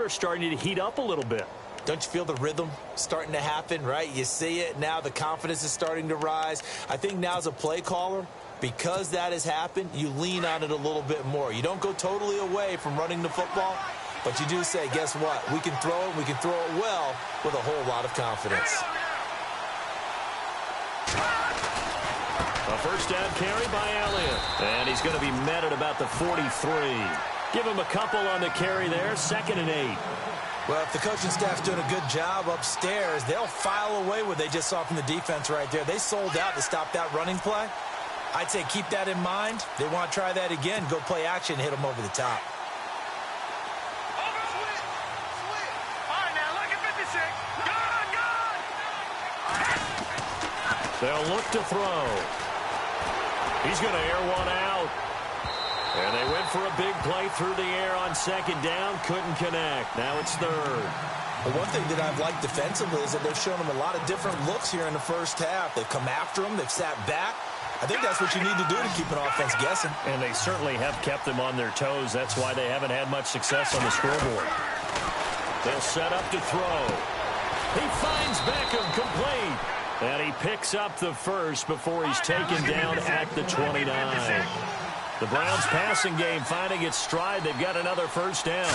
are starting to heat up a little bit. Don't you feel the rhythm starting to happen, right? You see it now. The confidence is starting to rise. I think now as a play caller, because that has happened, you lean on it a little bit more. You don't go totally away from running the football, but you do say, guess what? We can throw it. We can throw it well with a whole lot of confidence. A first down carry by Elliott. And he's going to be met at about the 43. Give him a couple on the carry there. 2nd and 8. Well, if the coaching staff's doing a good job upstairs, they'll file away what they just saw from the defense right there. They sold out to stop that running play. I'd say keep that in mind. They want to try that again. Go play action, hit them over the top. They'll look to throw. He's going to air one out. And they went for a big play through the air on 2nd down. Couldn't connect. Now it's 3rd. Well, one thing that I've liked defensively is that they've shown them a lot of different looks here in the first half. They've come after them. They've sat back. I think that's what you need to do to keep an offense guessing. And they certainly have kept them on their toes. That's why they haven't had much success on the scoreboard. They'll set up to throw. He finds Beckham complete. And he picks up the first before he's taken down at the 29. The Browns passing game finding its stride. They've got another first down.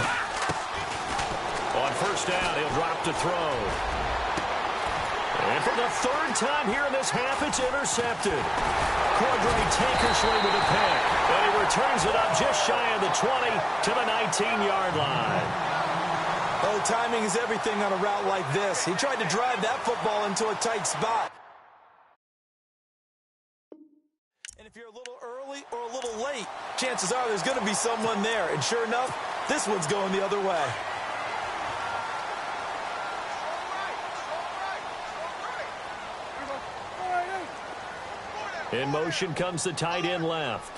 On first down, he'll drop to throw. And for the 3rd time here in this half, it's intercepted. Cordray Tankersley with a pick. And he returns it up just shy of the 20 to the 19-yard line. Oh, timing is everything on a route like this. He tried to drive that football into a tight spot. And if you're a little early or a little late, chances are there's going to be someone there. And sure enough, this one's going the other way. In motion comes the tight end left.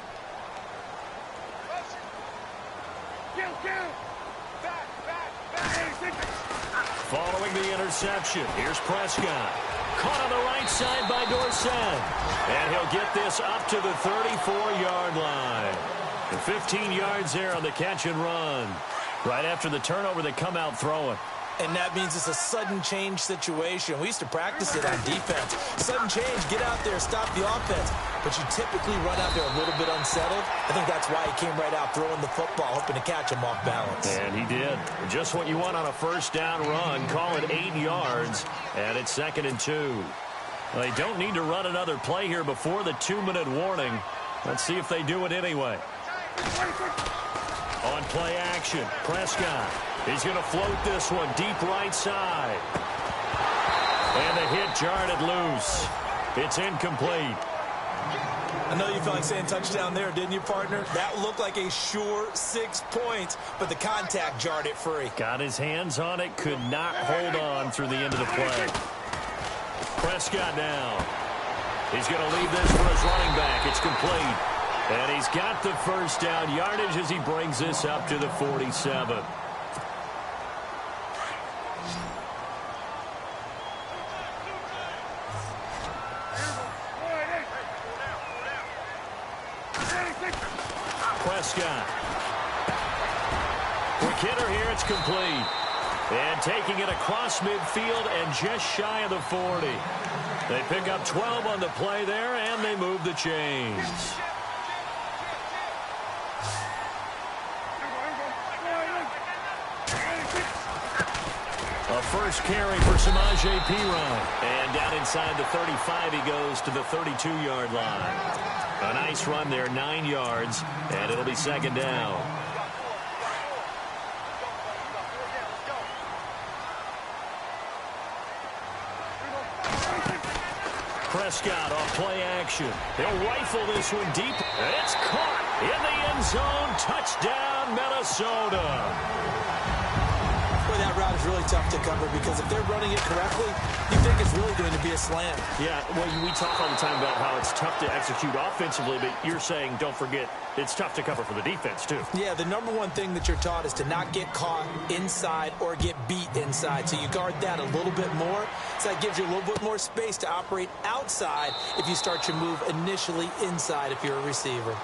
Following the interception, here's Prescott. Caught on the right side by Dorsett. And he'll get this up to the 34-yard line. And 15 yards there on the catch and run. Right after the turnover, they come out throwing. And that means it's a sudden change situation. We used to practice it on defense. Sudden change, get out there, stop the offense. But you typically run out there a little bit unsettled. I think that's why he came right out throwing the football, hoping to catch him off balance. And he did. Just what you want on a first down run. Call it 8 yards. And it's 2nd and 2. They don't need to run another play here before the 2-minute warning. Let's see if they do it anyway. On play action, Prescott. He's going to float this one deep right side. And the hit jarred it loose. It's incomplete. I know you felt like saying touchdown there, didn't you, partner? That looked like a sure 6 points, but the contact jarred it free. Got his hands on it, could not hold on through the end of the play. Prescott now. He's going to leave this for his running back. It's complete. And he's got the first down yardage as he brings this up to the 47. Prescott. Quick hitter here, it's complete. And taking it across midfield and just shy of the 40. They pick up 12 on the play there, and they move the chains. A first carry for Samaje Perine. And down inside the 35, he goes to the 32-yard line. A nice run there, 9 yards, and it'll be 2nd down. Prescott off play action. He'll rifle this one deep. And it's caught in the end zone. Touchdown, Minnesota. Boy, that route is really tough to cover because if they're running it correctly, you think it's really going to be a slam. Yeah, well, we talk all the time about how it's tough to execute offensively, but you're saying, don't forget, it's tough to cover for the defense, too. Yeah, the number one thing that you're taught is to not get caught inside or get beat inside. So you guard that a little bit more. So that gives you a little bit more space to operate outside if you start your move initially inside if you're a receiver.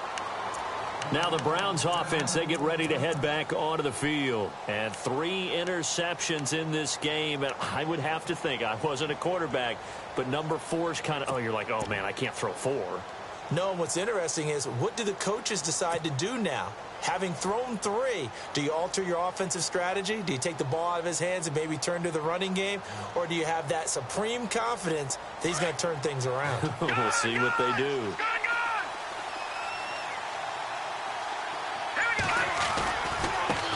Now the Browns offense, they get ready to head back onto the field. And 3 interceptions in this game. And I would have to think, I wasn't a quarterback, but number 4 is kind of, you're like, oh, man, I can't throw 4. No, and what's interesting is, what do the coaches decide to do now? Having thrown 3, do you alter your offensive strategy? Do you take the ball out of his hands and maybe turn to the running game? Or do you have that supreme confidence that he's going to turn things around? We'll see what they do.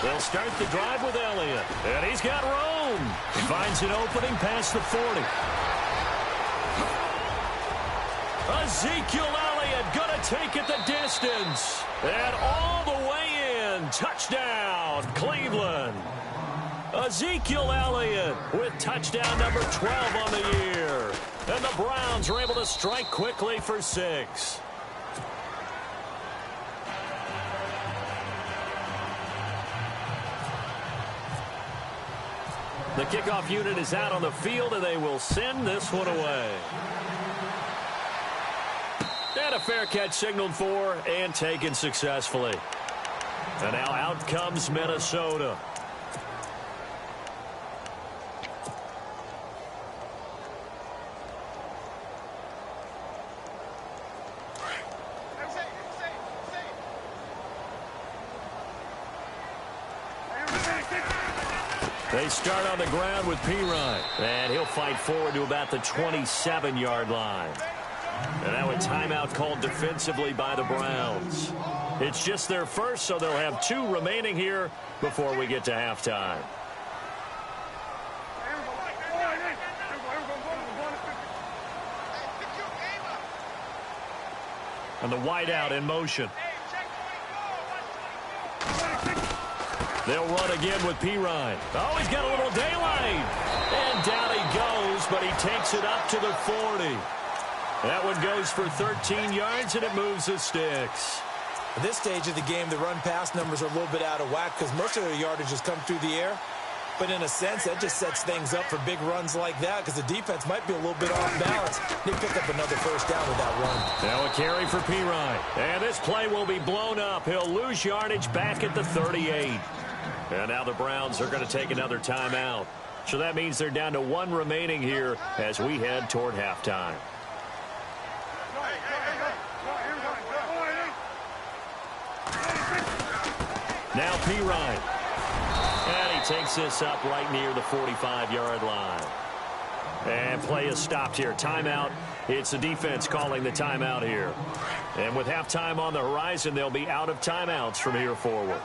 They'll start the drive with Elliott. And he's got room. He finds an opening past the 40. Ezekiel Elliott going to take it the distance. And all the way in. Touchdown, Cleveland. Ezekiel Elliott with touchdown number 12 on the year. And the Browns are able to strike quickly for 6. The kickoff unit is out on the field, and they will send this one away. And a fair catch signaled for and taken successfully. And now out comes Minnesota. They start on the ground with Pirine. And he'll fight forward to about the 27-yard line. And now a timeout called defensively by the Browns. It's just their first, so they'll have 2 remaining here before we get to halftime. And the wideout in motion. They'll run again with Pirine. Oh, he's got a little daylight. And down he goes, but he takes it up to the 40. That one goes for 13 yards, and it moves the sticks. At this stage of the game, the run-pass numbers are a little bit out of whack because most of their yardage has come through the air. But in a sense, that just sets things up for big runs like that because the defense might be a little bit off balance. They pick up another first down with that run. Now a carry for Pirine. And this play will be blown up. He'll lose yardage back at the 38. And now the Browns are going to take another timeout. So that means they're down to 1 remaining here as we head toward halftime. Now Pirine. And he takes this up right near the 45-yard line. And play is stopped here. Timeout. It's the defense calling the timeout here. And with halftime on the horizon, they'll be out of timeouts from here forward.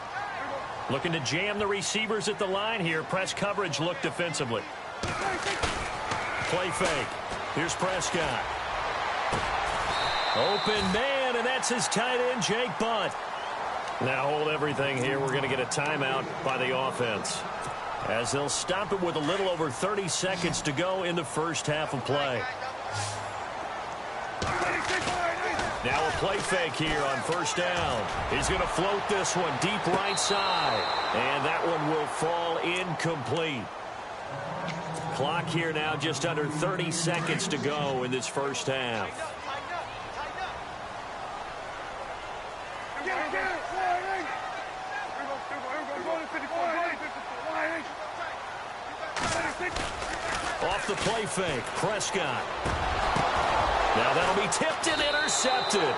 Looking to jam the receivers at the line here. Press coverage look defensively. Play fake. Here's Prescott. Open man, and that's his tight end, Jake Butt. Now hold everything here. We're going to get a timeout by the offense, as they'll stop it with a little over 30 seconds to go in the first half of play. Now a play fake here on first down. He's going to float this one deep right side. And that one will fall incomplete. Clock here now just under 30 seconds to go in this first half. Off the play fake, Prescott. Now that'll be tipped and intercepted.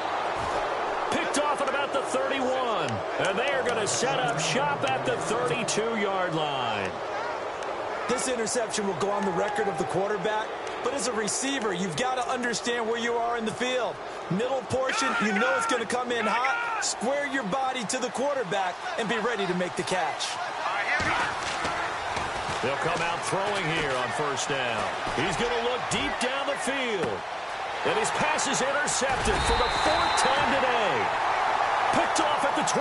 Picked off at about the 31. And they are going to set up shop at the 32-yard line. This interception will go on the record of the quarterback. But as a receiver, you've got to understand where you are in the field. Middle portion, you know it's going to come in hot. Square your body to the quarterback and be ready to make the catch. They'll come out throwing here on first down. He's going to look deep down the field. And his pass is intercepted for the 4th time today. Picked off at the 12.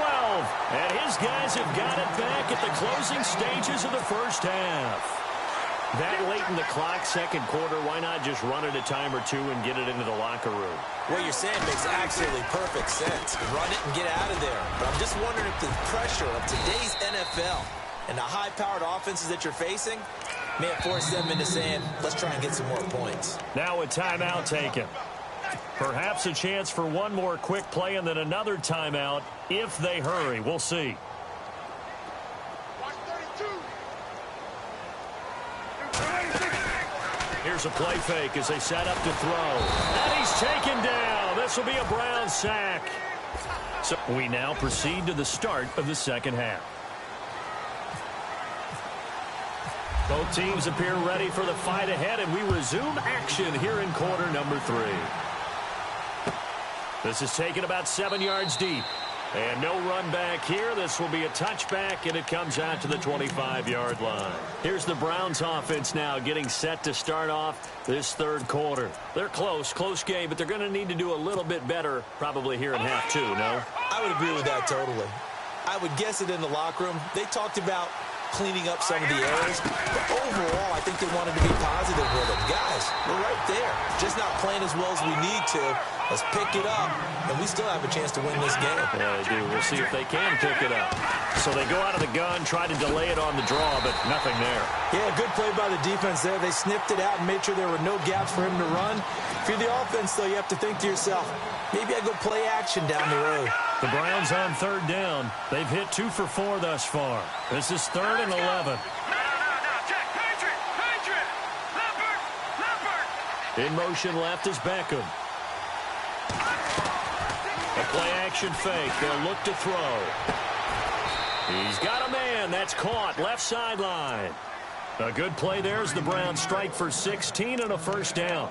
And his guys have got it back at the closing stages of the first half. That late in the clock, second quarter, why not just run it a time or two and get it into the locker room? What you're saying makes absolutely perfect sense. Run it and get out of there. But I'm just wondering if the pressure of today's NFL and the high-powered offenses that you're facing may have forced them into saying, let's try and get some more points. Now a timeout taken. Perhaps a chance for one more quick play and then another timeout if they hurry. We'll see. Here's a play fake as they set up to throw. And he's taken down. This will be a Brown sack. So we now proceed to the start of the second half. Both teams appear ready for the fight ahead, and we resume action here in quarter number 3. This is taken about 7 yards deep. And no run back here. This will be a touchback, and it comes out to the 25-yard line. Here's the Browns offense now getting set to start off this third quarter. They're close game, but they're going to need to do a little bit better probably here in half 2, no? I would agree with that totally. I would guess it in the locker room. They talked about cleaning up some of the errors, but overall, I think they wanted to be positive with it. Guys, we're right there. Just not playing as well as we need to. Let's pick it up, and we still have a chance to win this game. Yeah, they do. We'll see if they can pick it up. So they go out of the gun, try to delay it on the draw, but nothing there. Yeah, good play by the defense there. They sniffed it out and made sure there were no gaps for him to run. If you're the offense, though, you have to think to yourself, maybe I go play action down the road. The Browns on third down. They've hit 2 for 4 thus far. This is 3rd and 11. In motion left is Beckham. A play-action fake. They'll look to throw. He's got a man. That's caught. Left sideline. A good play there as the Browns strike for 16 and a first down.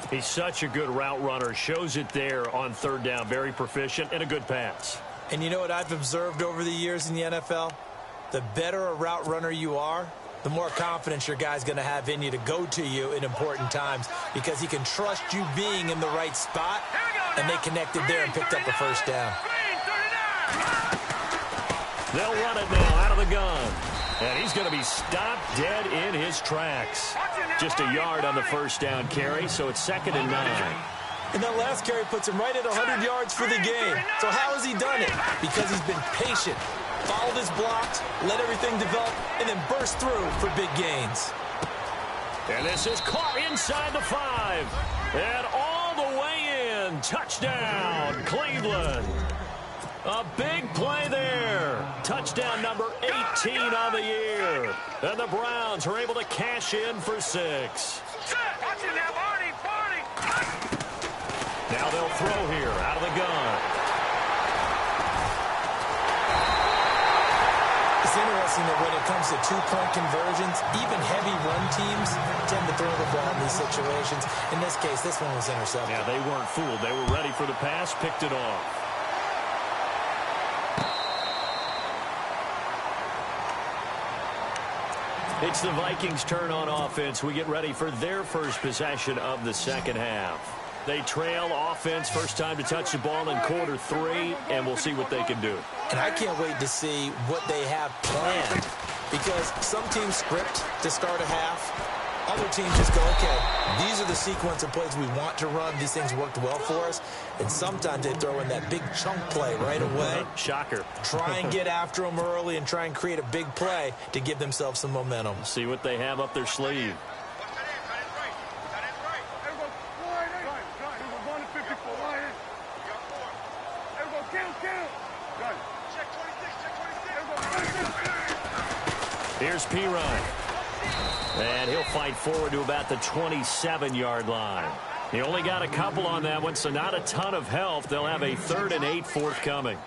He's such a good route runner. Shows it there on third down. Very proficient and a good pass. And you know what I've observed over the years in the NFL? The better a route runner you are, the more confidence your guy's going to have in you to go to you in important times because he can trust you being in the right spot, and they connected there and picked up a first down. They'll run it now out of the gun. And he's going to be stopped dead in his tracks. Just a yard on the first down carry, so it's 2nd and 9. And that last carry puts him right at 100 yards for the game. So how has he done it? Because he's been patient, followed his blocks, let everything develop, and then burst through for big gains. And this is caught inside the 5. And all the way in. Touchdown, Cleveland. A big play there. Touchdown number 18 on the year. And the Browns are able to cash in for 6. Now they'll throw here out of the gun. It's interesting that when it comes to two-point conversions, even heavy run teams tend to throw the ball in these situations. In this case, this one was intercepted. Yeah, they weren't fooled. They were ready for the pass, picked it off. It's the Vikings' turn on offense. We get ready for their first possession of the second half. They trail offense, first time to touch the ball in quarter 3, and we'll see what they can do. And I can't wait to see what they have planned, because some teams script to start a half. Other teams just go, okay, these are the sequence of plays we want to run. These things worked well for us. And sometimes they throw in that big chunk play right away. Shocker. Try and get after them early and try and create a big play to give themselves some momentum. See what they have up their sleeve. Here's Pirine. And he'll fight forward to about the 27-yard line. He only got a couple on that one, so not a ton of help. They'll have a 3rd and 8 forthcoming.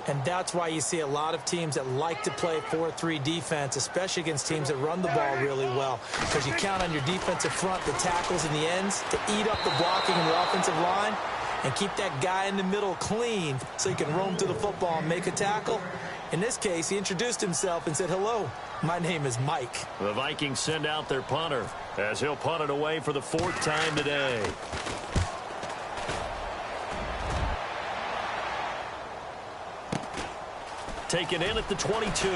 And that's why you see a lot of teams that like to play 4-3 defense, especially against teams that run the ball really well, because you count on your defensive front, the tackles and the ends, to eat up the blocking in the offensive line and keep that guy in the middle clean so he can roam to the football and make a tackle. In this case, he introduced himself and said, hello, my name is Mike. The Vikings send out their punter as he'll punt it away for the 4th time today. Taken in at the 22.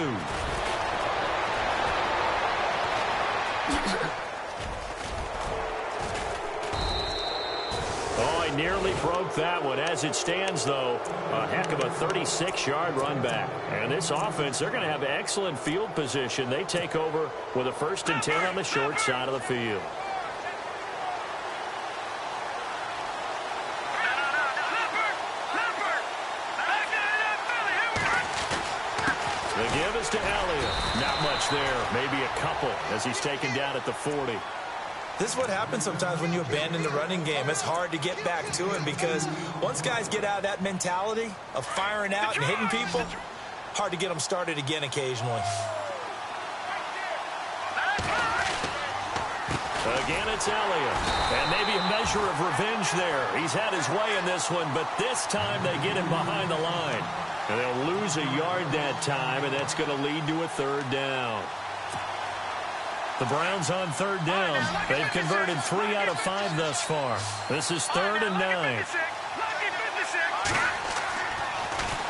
Oh, he nearly broke that one. As it stands, though, a heck of a 36-yard run back. And this offense, they're going to have excellent field position. They take over with a 1st and 10 on the short side of the field. to Elliott. Not much there. Maybe a couple as he's taken down at the 40. This is what happens sometimes when you abandon the running game. It's hard to get back to it because once guys get out of that mentality of firing out and hitting people, hard to get them started again occasionally. Again, it's Elliott. And maybe a measure of revenge there. He's had his way in this one, but this time they get him behind the line. And they'll lose a yard that time, and that's going to lead to a third down. The Browns on third down. They've converted 3 out of 5 thus far. This is 3rd and 9.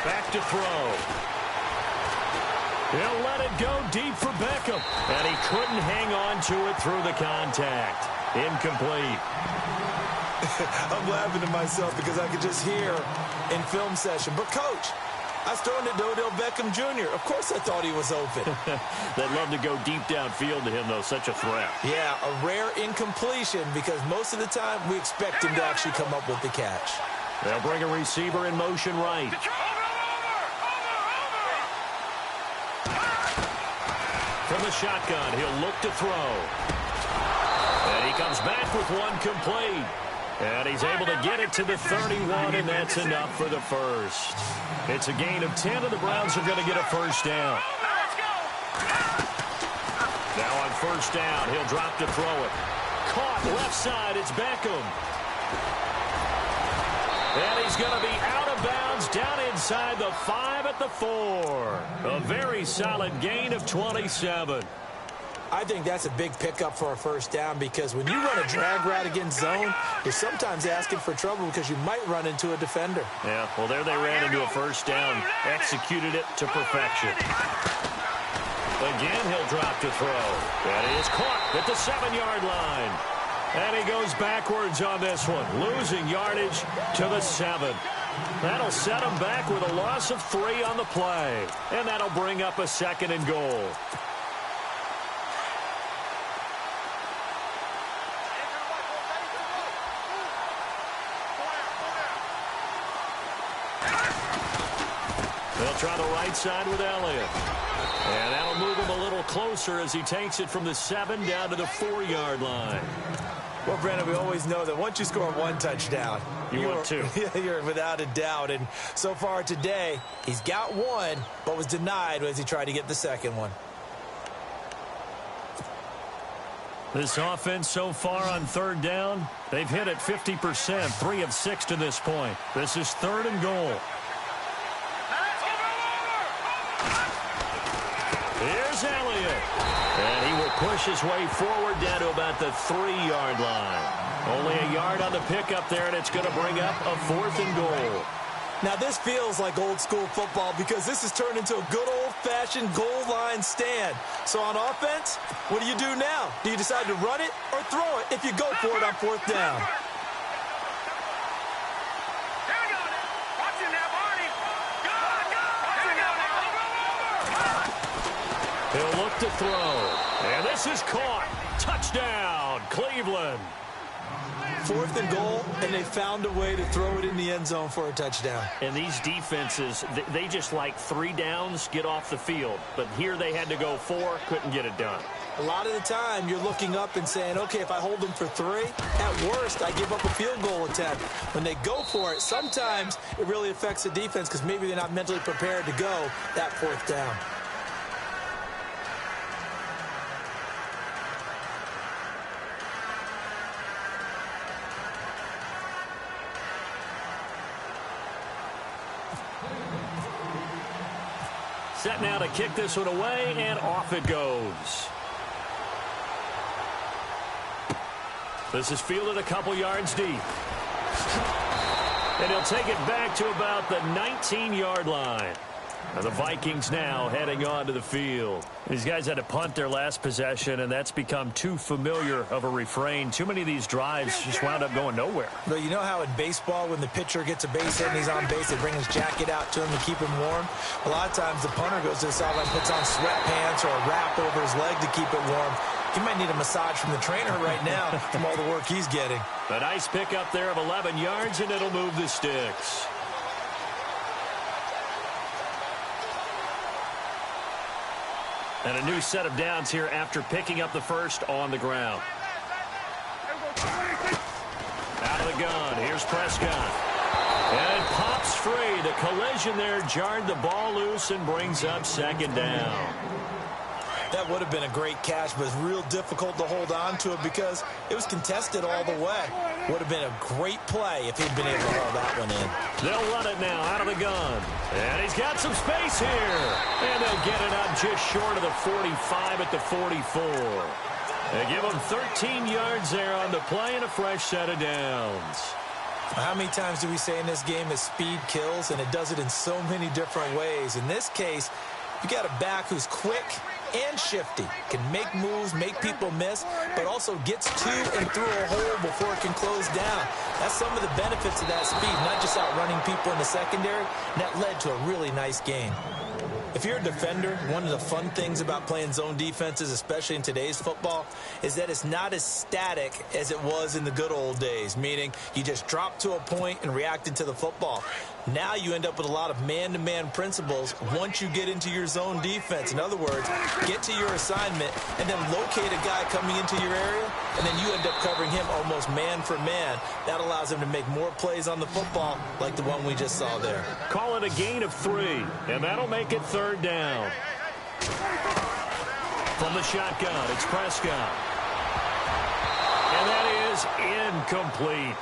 Back to throw. He'll let it go deep for Beckham. And he couldn't hang on to it through the contact. Incomplete. I'm laughing to myself because I could just hear in film session. But, Coach, I was throwing it to Odell Beckham Jr. Of course I thought he was open. They'd love to go deep downfield to him, though. Such a threat. Yeah, a rare incompletion because most of the time we expect him to actually come up with the catch. They'll bring a receiver in motion right. From the shotgun, he'll look to throw. And he comes back with one complete. And he's able to get it to the 31, and that's enough for the first. It's a gain of 10, and the Browns are going to get a first down. Now on first down, he'll drop to throw it. Caught left side, it's Beckham. And he's going to be out of bounds down inside the 5 at the 4. A very solid gain of 27. I think that's a big pickup for a first down because when you run a drag route against zone, you're sometimes asking for trouble because you might run into a defender. Yeah, well, there they ran into a first down, executed it to perfection. Again, he'll drop to throw. That is caught at the 7-yard line. And he goes backwards on this one, losing yardage to the 7. That'll set him back with a loss of 3 on the play. And that'll bring up a 2nd and goal. They'll try the right side with Elliott. And that'll move him a little closer as he takes it from the 7 down to the 4-yard line. Well, Brandon, we always know that once you score one touchdown, you're 2. You're without a doubt. And so far today, he's got one, but was denied as he tried to get the second one. This offense so far on third down, they've hit it 50%, 3 of 6 to this point. This is 3rd and goal. Here's Elliott. And he will push his way forward down to about the 3-yard line. Only a yard on the pickup there, and it's going to bring up a 4th and goal. Now, this feels like old-school football because this has turned into a good old-fashioned goal line stand. So on offense, what do you do now? Do you decide to run it or throw it if you go for it on 4th down? He'll look to throw. And this is caught. Touchdown, Cleveland. 4th and goal, and they found a way to throw it in the end zone for a touchdown. And these defenses, they just like 3 downs, get off the field. But here they had to go 4, couldn't get it done. A lot of the time, you're looking up and saying, okay, if I hold them for 3, at worst, I give up a field goal attempt. When they go for it, sometimes it really affects the defense because maybe they're not mentally prepared to go that 4th down. Set now to kick this one away, and off it goes. This is fielded a couple yards deep. And he'll take it back to about the 19-yard line. And the Vikings now heading onto the field. These guys had to punt their last possession, and that's become too familiar of a refrain. Too many of these drives just wound up going nowhere. But you know how in baseball, when the pitcher gets a base hit and he's on base, they bring his jacket out to him to keep him warm? A lot of times the punter goes to the sideline, puts on sweatpants or a wrap over his leg to keep it warm. He might need a massage from the trainer right now from all the work he's getting. A nice pickup there of 11 yards, and it'll move the sticks. And a new set of downs here after picking up the first on the ground. Out of the gun. Here's Prescott. And it pops free. The collision there jarred the ball loose and brings up second down. That would have been a great catch, but it's real difficult to hold on to it because it was contested all the way. Would have been a great play if he'd been able to hold that one in. They'll run it now out of the gun. And he's got some space here. And they'll get it up just short of the 45 at the 44. They give him 13 yards there on the play and a fresh set of downs. How many times do we say in this game that speed kills, and it does it in so many different ways? In this case, you got a back who's quick and shifty, can make moves, make people miss, but also gets to and through a hole before it can close down. That's some of the benefits of that speed, not just outrunning people in the secondary, and that led to a really nice game. If you're a defender, one of the fun things about playing zone defenses, especially in today's football, is that it's not as static as it was in the good old days, meaning you just drop to a point and reacted to the football. Now you end up with a lot of man-to-man principles once you get into your zone defense. In other words, get to your assignment and then locate a guy coming into your area, and then you end up covering him almost man for man. That allows him to make more plays on the football like the one we just saw there. Call it a gain of 3, and that'll make it third down. From the shotgun, it's Prescott. And that is incomplete.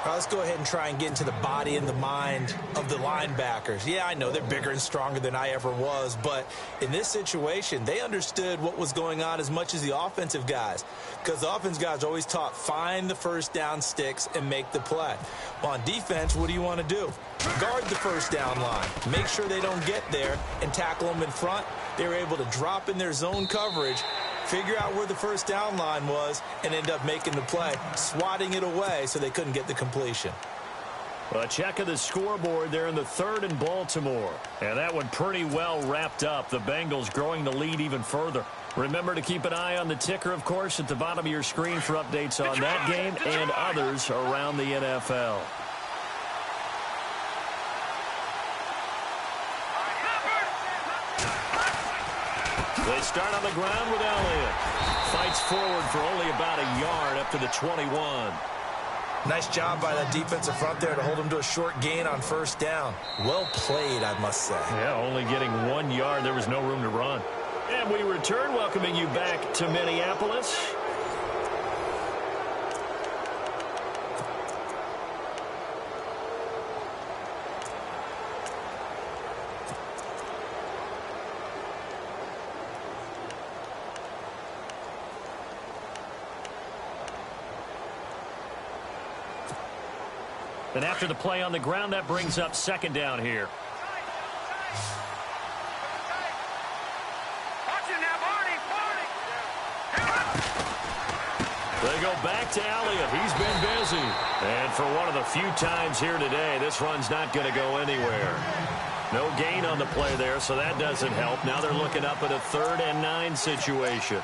Let's go ahead and try and get into the body and the mind of the linebackers. Yeah, I know they're bigger and stronger than I ever was, but in this situation, they understood what was going on as much as the offensive guys, because the offensive guys are always taught, find the first down sticks and make the play. Well, on defense, what do you want to do? Guard the first down line. Make sure they don't get there and tackle them in front. They were able to drop in their zone coverage, figure out where the first down line was, and end up making the play, swatting it away so they couldn't get the completion. A check of the scoreboard there in the third in Baltimore. And that one pretty well wrapped up. The Bengals growing the lead even further. Remember to keep an eye on the ticker, of course, at the bottom of your screen for updates on that game and others around the NFL. They start on the ground with Elliott. Fights forward for only about a yard up to the 21. Nice job by that defensive front there to hold him to a short gain on first down. Well played, I must say. Yeah, only getting 1 yard. There was no room to run. And we return, welcoming you back to Minneapolis. And after the play on the ground, that brings up second down here. They go back to Elliott. He's been busy. And for one of the few times here today, this run's not going to go anywhere. No gain on the play there, so that doesn't help. Now they're looking up at a 3rd and 9 situation.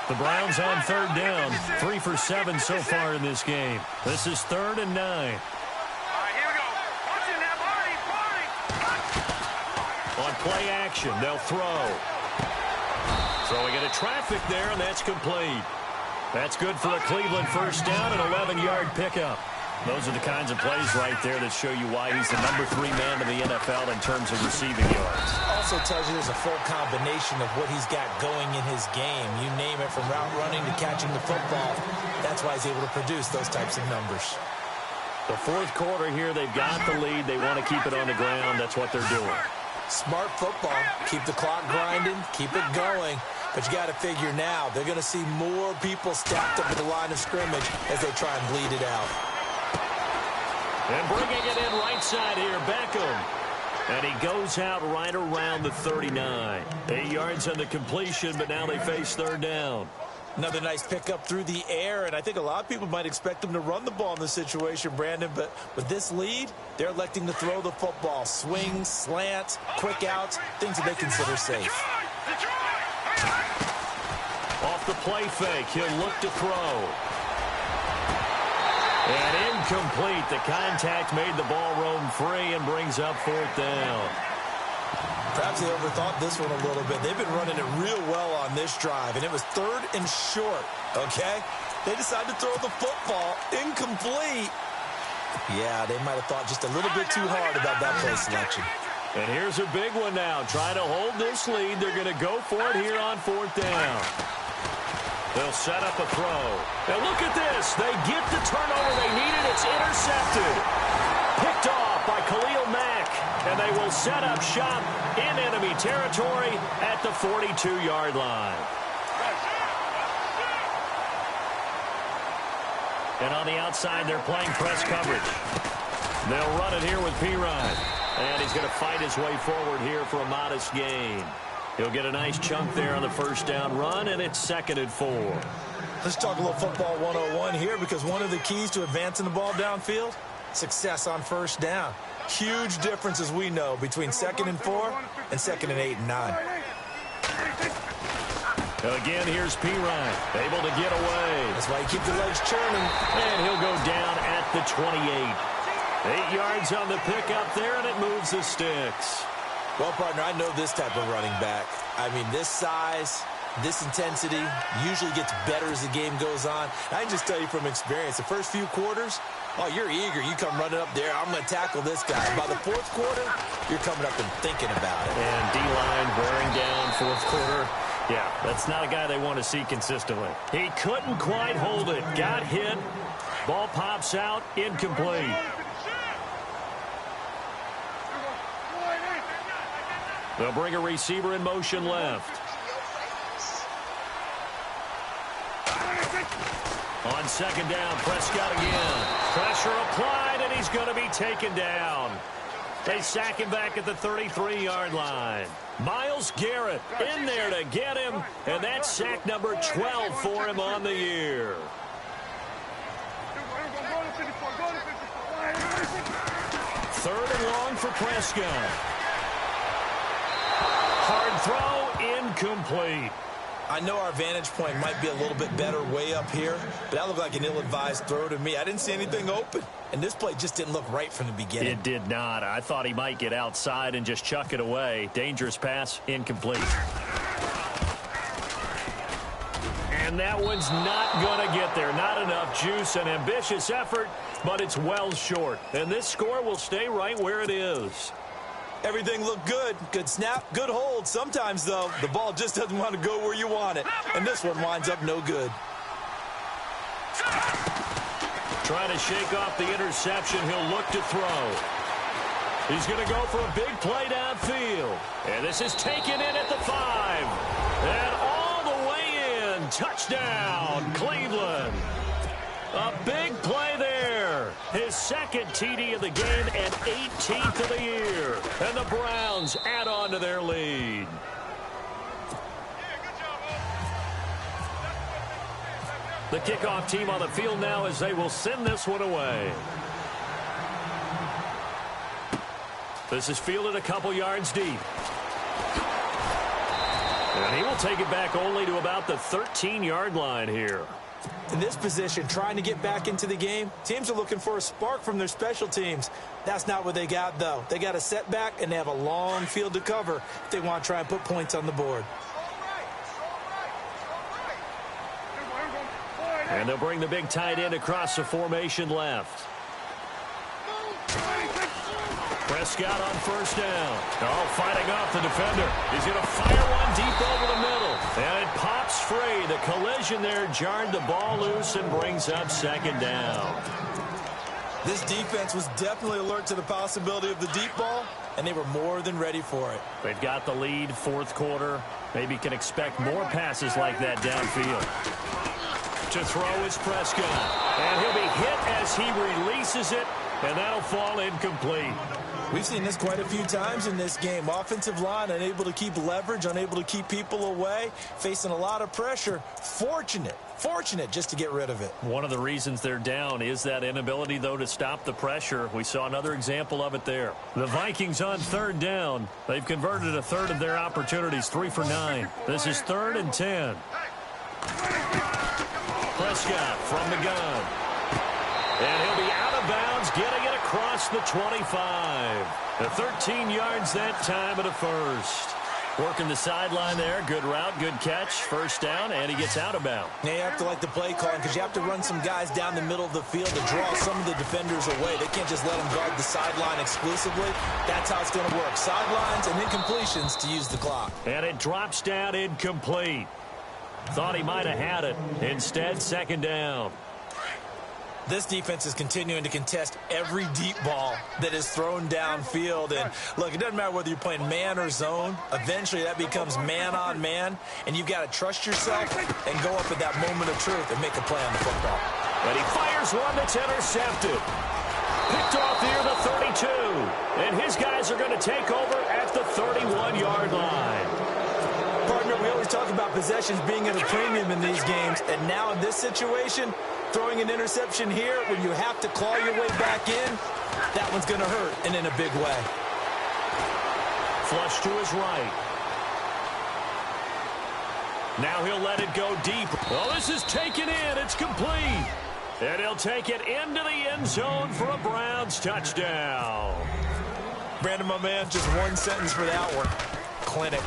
The Browns on 3rd down. 3 for 7 so far in this game. This is 3rd and 9. All right, here we go. Watching that party. On play action, they'll throw. Throwing into traffic there, and that's complete. That's good for a Cleveland first down, an 11-yard pickup. Those are the kinds of plays right there that show you why he's the number 3 man in the NFL in terms of receiving yards. Also tells you there's a full combination of what he's got going in his game. You name it, from route running to catching the football. That's why he's able to produce those types of numbers. The fourth quarter here, they've got the lead. They want to keep it on the ground. That's what they're doing. Smart football. Keep the clock grinding. Keep it going. But you got to figure now, they're going to see more people stacked up at the line of scrimmage as they try and bleed it out. And bringing it in right side here, Beckham. And he goes out right around the 39. 8 yards on the completion, but now they face 3rd down. Another nice pickup through the air, and I think a lot of people might expect them to run the ball in this situation, Brandon, but with this lead, they're electing to throw the football. Swings, slants, quick outs, things that they consider safe. Off the play fake, he'll look to throw. And incomplete. The contact made the ball roam free and brings up 4th down. Perhaps they overthought this one a little bit. They've been running it real well on this drive, and it was 3rd and short, okay? They decided to throw the football incomplete. Yeah, they might have thought just a little bit too hard about that play selection. And here's a big one now. Trying to hold this lead. They're going to go for it here on 4th down. They'll set up a throw. And look at this. They get the turnover they needed. It's intercepted. Picked off by Khalil Mack. And they will set up shop in enemy territory at the 42-yard line. And on the outside, they're playing press coverage. They'll run it here with Pirine. And he's going to fight his way forward here for a modest gain. He'll get a nice chunk there on the 1st down run, and it's 2nd and 4. Let's talk a little football 101 here, because one of the keys to advancing the ball downfield, success on 1st down. Huge difference, as we know, between 2nd and 4 and 2nd and 8 and 9. Again, here's Pirine, able to get away. That's why you keep the legs churning. And he'll go down at the 28. 8 yards on the pickup there, and it moves the sticks. Well, partner, I know this type of running back. I mean, this size, this intensity usually gets better as the game goes on. I can just tell you from experience, the first few quarters, oh, you're eager. You come running up there, I'm going to tackle this guy. By the 4th quarter, you're coming up and thinking about it. And D-line wearing down 4th quarter. Yeah, that's not a guy they want to see consistently. He couldn't quite hold it. Got hit. Ball pops out. Incomplete. They'll bring a receiver in motion left. On 2nd down, Prescott again. Pressure applied, and he's going to be taken down. They sack him back at the 33-yard line. Myles Garrett in there to get him, and that's sack number 12 for him on the year. 3rd and long for Prescott. Hard throw, incomplete. I know our vantage point might be a little bit better way up here, but that looked like an ill-advised throw to me. I didn't see anything open, and this play just didn't look right from the beginning. It did not. I thought he might get outside and just chuck it away. Dangerous pass, incomplete. And that one's not going to get there. Not enough juice. An ambitious effort, but it's well short. And this score will stay right where it is. Everything looked good. Good snap, good hold. Sometimes, though, the ball just doesn't want to go where you want it. And this one winds up no good. Trying to shake off the interception. He'll look to throw. He's going to go for a big play downfield. And this is taken in at the 5. And all the way in. Touchdown, Cleveland. A big play there. His 2nd TD of the game and 18th of the year. And the Browns add on to their lead. The kickoff team on the field now as they will send this one away. This is fielded a couple yards deep. And he will take it back only to about the 13-yard line here. In this position, trying to get back into the game, teams are looking for a spark from their special teams. That's not what they got, though. They got a setback, and they have a long field to cover if they want to try and put points on the board. And they'll bring the big tight end across the formation left. Prescott on 1st down. Oh, fighting off the defender. He's going to fire one deep over the middle. And it pops free. The collision there jarred the ball loose and brings up 2nd down. This defense was definitely alert to the possibility of the deep ball, and they were more than ready for it. They've got the lead, 4th quarter. Maybe can expect more passes like that downfield. To throw is Prescott. And he'll be hit as he releases it, and that'll fall incomplete. We've seen this quite a few times in this game. Offensive line unable to keep leverage, unable to keep people away, facing a lot of pressure. Fortunate just to get rid of it. One of the reasons they're down is that inability, though, to stop the pressure. We saw another example of it there. The Vikings on 3rd down. They've converted a third of their opportunities, 3 for 9. This is 3rd and 10. Prescott from the gun. And he'll be out of bounds, getting it across across the 25. 13 yards that time at a first. Working the sideline there. Good route, good catch. First down, and he gets out of bounds. Now you have to like the play calling because you have to run some guys down the middle of the field to draw some of the defenders away. They can't just let them guard the sideline exclusively. That's how it's going to work. Sidelines and incompletions to use the clock. And it drops down incomplete. Thought he might have had it. Instead, second down. This defense is continuing to contest every deep ball that is thrown downfield. And, look, it doesn't matter whether you're playing man or zone. Eventually, that becomes man on man. And you've got to trust yourself and go up at that moment of truth and make a play on the football. And he fires one that's intercepted. Picked off near the 32. And his guys are going to take over at the 31-yard line. Partner, we always talk about possessions being at a premium in these games. And now in this situation, throwing an interception here when you have to claw your way back in, that one's going to hurt, and in a big way. Flush to his right. Now he'll let it go deep. Well, this is taken in. It's complete. And he'll take it into the end zone for a Browns touchdown. Brandon, my man, just one sentence for that one. Clinic.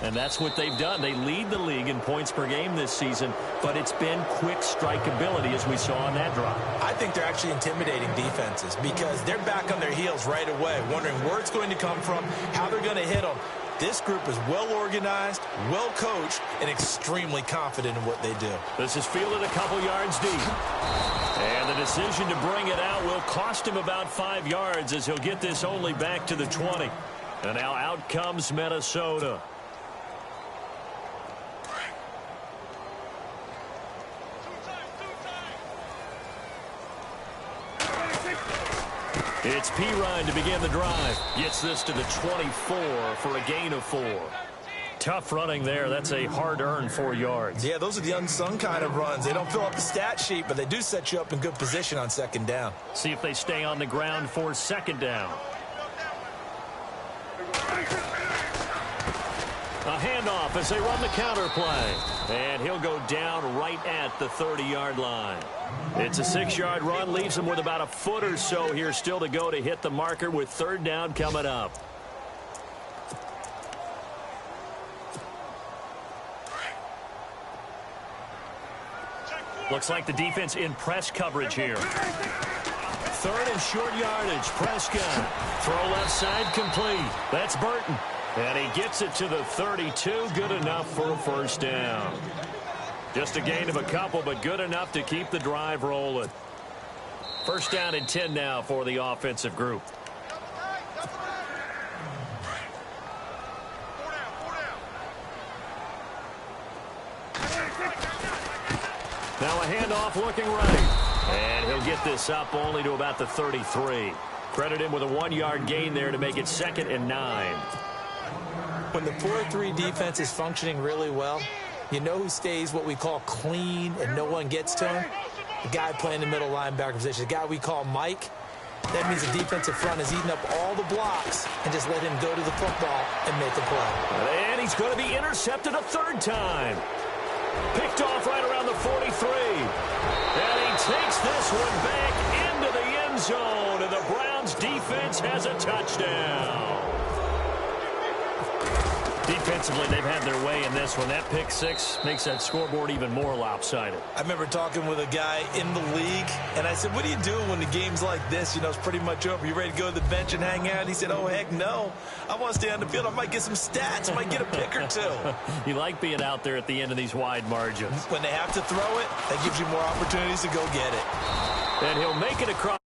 And that's what they've done. They lead the league in points per game this season, but it's been quick strikeability as we saw on that drive. I think they're actually intimidating defenses because they're back on their heels right away, wondering where it's going to come from, how they're going to hit them. This group is well organized, well coached, and extremely confident in what they do. This is fielded a couple yards deep. And the decision to bring it out will cost him about 5 yards as he'll get this only back to the 20. And now out comes Minnesota. It's Pirine to begin the drive. Gets this to the 24 for a gain of 4. Tough running there. That's a hard-earned 4 yards. Yeah, those are the unsung kind of runs. They don't fill up the stat sheet, but they do set you up in good position on second down. See if they stay on the ground for second down. A handoff as they run the counter play. And he'll go down right at the 30-yard line. It's a 6-yard run, leaves him with about a foot or so here still to go to hit the marker with third down coming up. Looks like the defense in press coverage here. Third and short yardage. Prescott. Throw left side complete. That's Burton. And he gets it to the 32. Good enough for a first down. Just a gain of a couple, but good enough to keep the drive rolling. First down and 10 now for the offensive group. Now a handoff looking right. And he'll get this up only to about the 33. Credit him with a 1-yard gain there to make it 2nd and 9. When the 4-3 defense is functioning really well, you know who stays what we call clean and no one gets to him? The guy playing the middle linebacker position, the guy we call Mike. That means the defensive front is eating up all the blocks and just let him go to the football and make a play. And he's going to be intercepted a third time. Picked off right around the 43. And he takes this one back into the end zone, and the Browns defense has a touchdown. Defensively, they've had their way in this one. That pick six makes that scoreboard even more lopsided. I remember talking with a guy in the league, and I said, what are you doing when the game's like this? You know, it's pretty much over. You ready to go to the bench and hang out? And he said, oh, heck no. I want to stay on the field. I might get some stats. I might get a pick or two. You like being out there at the end of these wide margins. When they have to throw it, that gives you more opportunities to go get it. And he'll make it across.